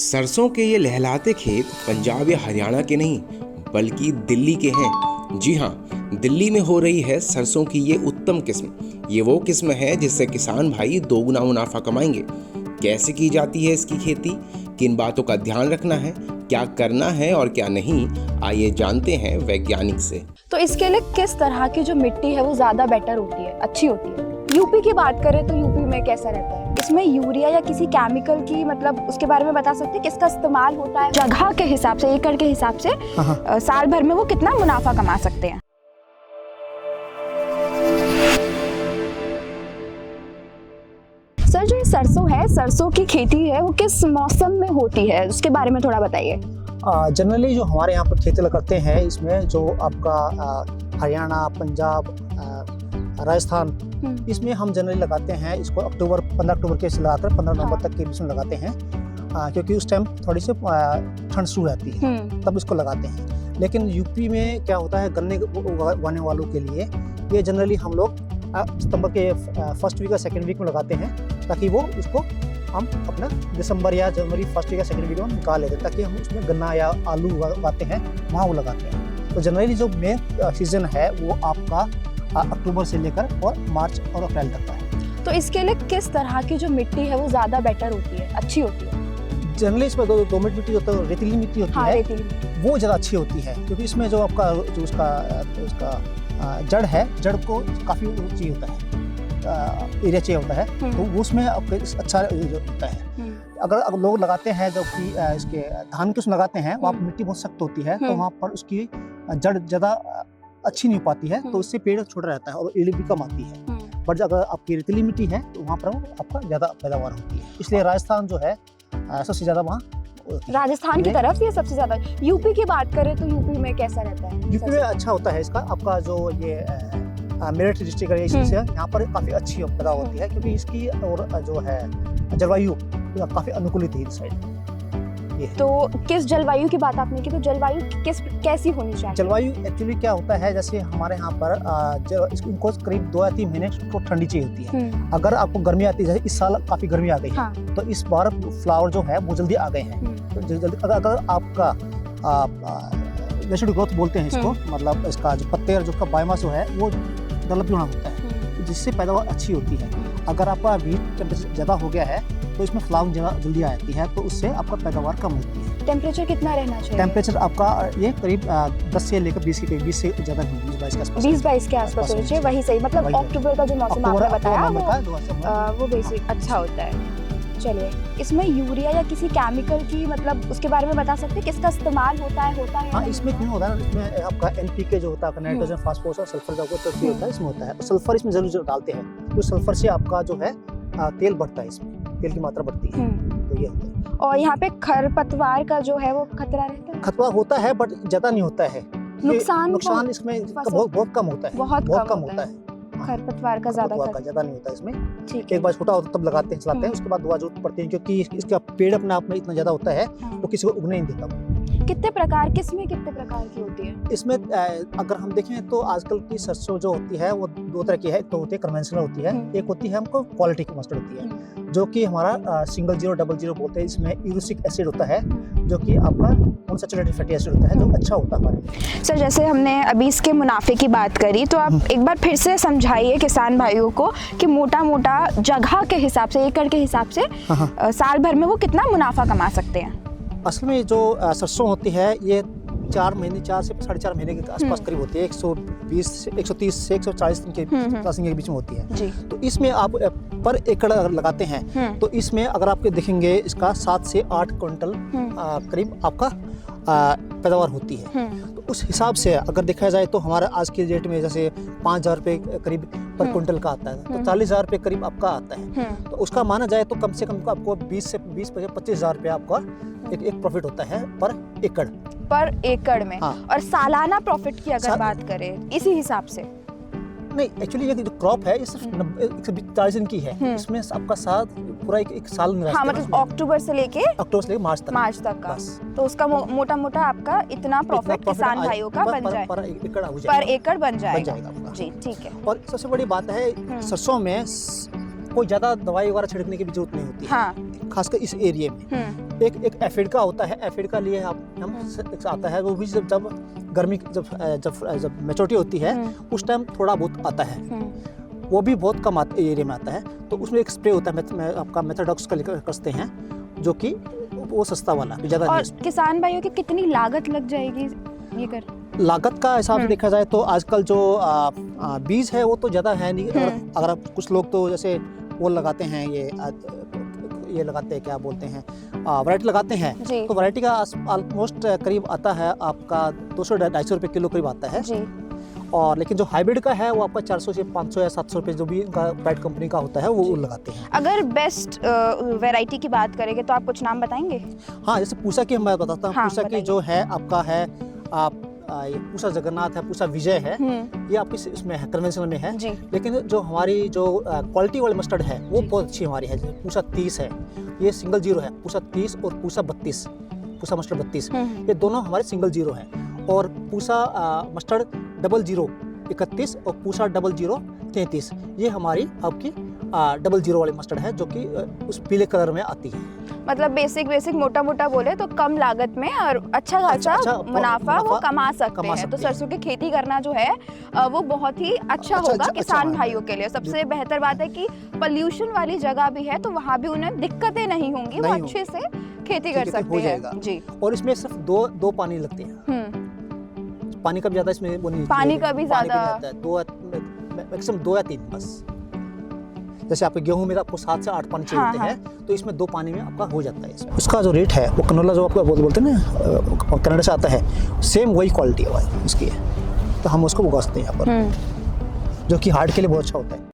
सरसों के ये लहलहाते खेत पंजाब या हरियाणा के नहीं बल्कि दिल्ली के हैं। जी हाँ, दिल्ली में हो रही है सरसों की ये उत्तम किस्म। ये वो किस्म है जिससे किसान भाई दोगुना मुनाफा कमाएंगे। कैसे की जाती है इसकी खेती, किन बातों का ध्यान रखना है, क्या करना है और क्या नहीं, आइए जानते हैं वैज्ञानिक से। तो इसके लिए किस तरह की जो मिट्टी है वो ज्यादा बेटर होती है, अच्छी होती है। यूपी की बात करें तो यूपी में कैसा रहता है, इसमें यूरिया या किसी केमिकल की मतलब उसके बारे में बता सकते हैं किसका इस्तेमाल होता है, जगह के हिसाब से, एकड़ के हिसाब से साल भर में वो कितना मुनाफा कमा सकते हैं। सर, जो ये सरसों है, सरसों की खेती है, वो किस मौसम में होती है, उसके बारे में थोड़ा बताइए। जनरली जो हमारे यहाँ पर खेती करते हैं, इसमें जो आपका हरियाणा, पंजाब, राजस्थान, इसमें हम जनरली लगाते हैं इसको 15 अक्टूबर के से लगाकर 15 नवंबर तक के बीच में लगाते हैं, क्योंकि उस टाइम थोड़ी सी ठंड शुरू रहती है, तब इसको लगाते हैं। लेकिन यूपी में क्या होता है, गन्ने उगाने वालों के लिए ये जनरली हम लोग सितंबर के फर्स्ट वीक या सेकेंड वीक में लगाते हैं, ताकि वो इसको हम अपना दिसंबर या जनवरी फर्स्ट वीक या सेकेंड वीक में निकाल लेते हैं, ताकि हम उसमें गन्ना या आलू उगाते हैं वहाँ वो लगाते हैं। तो जनरली जो मेन सीजन है वो आपका अक्टूबर से लेकर और मार्च और अप्रैल तक का है। तो इसके लिए किस तरह की जो मिट्टी है वो ज़्यादा बेटर होती है, अच्छी होती है। जनरली इसमें दोमट मिट्टी होता है, रेतीली मिट्टी होती है, वो ज़्यादा अच्छी होती है, क्योंकि इसमें जो आपका जो उसका जड़ है, जड़ को काफ़ी चाहिए होता है, एरिया चाहिए होता है, तो उसमें अच्छा होता है। अगर लोग लगाते हैं जो कि इसके धान के उसमें लगाते हैं, वहाँ पर मिट्टी बहुत सख्त होती है, तो वहाँ पर उसकी जड़ ज़्यादा अच्छी नहीं हो पाती है, तो उससे पेड़ छोटा रहता है और ईल्ड भी कम आती है। बट अगर आपकी रेतीली मिट्टी है तो वहाँ पर आपका ज़्यादा पैदावार होती है। इसलिए राजस्थान जो है सबसे ज़्यादा वहाँ, राजस्थान की तरफ ये सबसे ज़्यादा। यूपी की बात करें तो यूपी में कैसा रहता है? यूपी में अच्छा होता है इसका, आपका जो ये मेरठ डिस्ट्रिक्ट है, इससे यहाँ पर काफ़ी अच्छी पैदा होती है, क्योंकि इसकी और जो है जलवायु काफ़ी अनुकूलित है इस साइड। तो किस जलवायु की बात आपने की, तो जलवायु कैसी होनी चाहिए? जलवायु एक्चुअली क्या होता है, जैसे हमारे यहाँ पर इनको करीब 2 या 3 महीने को ठंडी चाहिए होती है। अगर आपको गर्मी आती है, जैसे इस साल काफी गर्मी आ गई है, तो इस बार फ्लावर जो है वो जल्दी आ गए हैं। तो जल्दी अगर आपका वेजिटेटिव ग्रोथ बोलते हैं इसको, मतलब इसका जो पत्ते और जो उसका बायोमास जो है वो डेवलप भी होना होता है, जिससे पैदावार अच्छी होती है। अगर आपका हीट टेम्परेचर ज़्यादा हो गया है तो इसमें फ्लावर जल्दी आ जाती है, तो उससे आपका पैदावार कम होती है। टेम्परेचर कितना रहना चाहिए? टेम्परेचर आपका ये करीब 10 से लेकर 20 के करीब, 20 से ज़्यादा नहीं, 20-22 के आसपास, 20-22 के आसपास होना चाहिए, वही सही। मतलब अक्टूबर का जो मौसम आपने बताया वो बेसिक अच्छा होता है। चलिए, इसमें यूरिया या किसी केमिकल की मतलब उसके बारे में बता सकते हैं किसका इस्तेमाल होता है? हाँ, इसमें क्यों होता है, इसमें आपका NPK जो होता है, नाइट्रोजन, फास्फोरस और सल्फर का होता है, इसमें होता है। और सल्फर इसमें जरूर डालते हैं, तो सल्फर से आपका जो है तेल बढ़ता है, इसमें तेल की मात्रा बढ़ती है, तो ये होता है। और यहाँ पे खरपतवार का जो है वो खतरा रहता है? खतरा होता है बट ज्यादा नहीं होता है। नुकसान इसमें बहुत कम होता है, बहुत कम होता है। खरपतवार का ज्यादा नहीं होता इसमें। एक बार छोटा होता तब लगाते हैं, चलाते हैं, उसके बाद दवा जरूरत पड़ती है, क्योंकि इसका पेड़ अपने आप में इतना ज्यादा होता है वो किसी को उगने नहीं देता। कितने प्रकार की होती है इसमें? अगर हम देखें तो आजकल की सरसों जो होती है वो 2 तरह की है। एक तो होती है कन्वेंशनल होती है, एक होती है हमको क्वालिटी की मस्टर्ड होती है, जो कि हमारा 0-0 बोलते हैं। इसमें यूरिक एसिड होता है, जो कि आपका अनसैचुरेटेड फैटी एसिड होता है, जो अच्छा होता है हमारे। सर, जैसे हमने अभी इसके मुनाफे की बात करी, तो आप एक बार फिर से समझाइए किसान भाइयों को कि मोटा जगह के हिसाब से, एकड़ के हिसाब से साल भर में वो कितना मुनाफा कमा सकते हैं। असल में जो सरसों होती है ये 4 से 4.5 महीने के आसपास करीब होती है, 120 से 130 से 140 दिन के बीच में होती है। तो इसमें आप पर एकड़ अगर लगाते हैं तो इसमें अगर आपके देखेंगे इसका 7 से 8 क्विंटल करीब आपका पैदावार होती है। तो उस हिसाब से अगर देखा जाए तो हमारा आज के डेट में जैसे 5,000 रुपये करीब पर क्विंटल का आता है, तो 40,000 रुपये करीब आपका आता है। तो उसका माना जाए तो कम से कम आपको 20 से 25,000 रुपये आपका एक प्रॉफिट होता है पर एकड़ में। और सालाना प्रॉफिट की अगर बात करें इसी हिसाब से, नहीं, एक्चुअली ये जो क्रॉप है ये सिर्फ 140 दिन की है, इसमें आपका साथ पूरा एक साल में, मतलब अक्टूबर से लेके मार्च तक का, तो उसका मोटा आपका इतना प्रॉफिट किसान भाइयों का बन जाए, पर एकड़ बन जाएगा। जी, ठीक है। और सबसे बड़ी बात है, सरसों में कोई ज्यादा दवाई वगैरह छिड़कने की भी जरूरत नहीं होती है। खासकर इस एरिया में। एक एफिड का होता है, एफिड का लिए हम आता है, वो भी जब गर्मी जब मेचोरिटी होती है उस टाइम थोड़ा बहुत आता है, वो भी बहुत कम एरिया में आता है। तो उसमें एक स्प्रे होता है, आपका मेथाडॉक्स का कसते हैं, जो कि वो सस्ता वाला ज़्यादा। और किसान भाइयों की कितनी लागत लग जाएगी ये कर? लागत का हिसाब से देखा जाए तो आजकल जो बीज है वो तो ज़्यादा है नहीं। अगर आप कुछ लोग तो जैसे वो लगाते हैं, ये लगाते हैं, क्या बोलते हैं, वैरायटी लगाते हैं, तो वैरायटी का ऑलमोस्ट करीब आता है आपका 200-250 रुपये किलो करीब आता है जी। और लेकिन जो हाइब्रिड का है वो आपका 400 से 500 या 700 रुपये जो भी इनका प्राइवेट कंपनी का होता है वो लगाते हैं। अगर बेस्ट वैरायटी की बात करेंगे तो आप कुछ नाम बताएंगे? हाँ, जैसे पूसा की मैं बताता हूँ। पूसा की जो है आपका है ये पूसा जगन्नाथ है, पूसा विजय है, ये आपकी इसमें है, कन्वेंशनल में है। लेकिन जो हमारी जो क्वालिटी वाली मस्टर्ड है वो बहुत अच्छी हमारी है। पूसा 30 है, ये सिंगल जीरो है। पूसा 30 और पूसा 32, पूसा मस्टर्ड 32, ये दोनों हमारे सिंगल जीरो हैं। और पूसा मस्टर्ड 00 31 और पूसा 00 33, ये हमारी आपकी 00 वाली मस्टर्ड है, जो कि उस पीले कलर में आती है। मतलब बेसिक मोटा मोटा बोले तो कम लागत में और अच्छा खासा मुनाफा वो कमा सकते हैं। तो सरसों की खेती करना जो है वो बहुत ही अच्छा होगा किसान भाइयों के लिए। सबसे बेहतर बात है कि पोल्यूशन वाली जगह भी है तो वहाँ भी उन्हें दिक्कतें नहीं होंगी, वो अच्छे से खेती कर सकते हैं जी। और इसमें सिर्फ दो पानी लगते हैं, पानी का भी ज्यादा इसमें वो नहीं, पानी का भी ज्यादा, मैक्सिमम 2 या 3 बस। जैसे आपके गेहूं में आपको 7 से 8 पानी चाहिए हैं, तो इसमें 2 पानी में आपका हो जाता है। उसका जो रेट है वो कनोला जो आपको बोलते हैं ना, कनाडा से आता है, सेम वही क्वालिटी है उसकी है, तो हम उसको उगा सकते हैं यहाँ पर, जो कि हार्ट के लिए बहुत अच्छा होता है।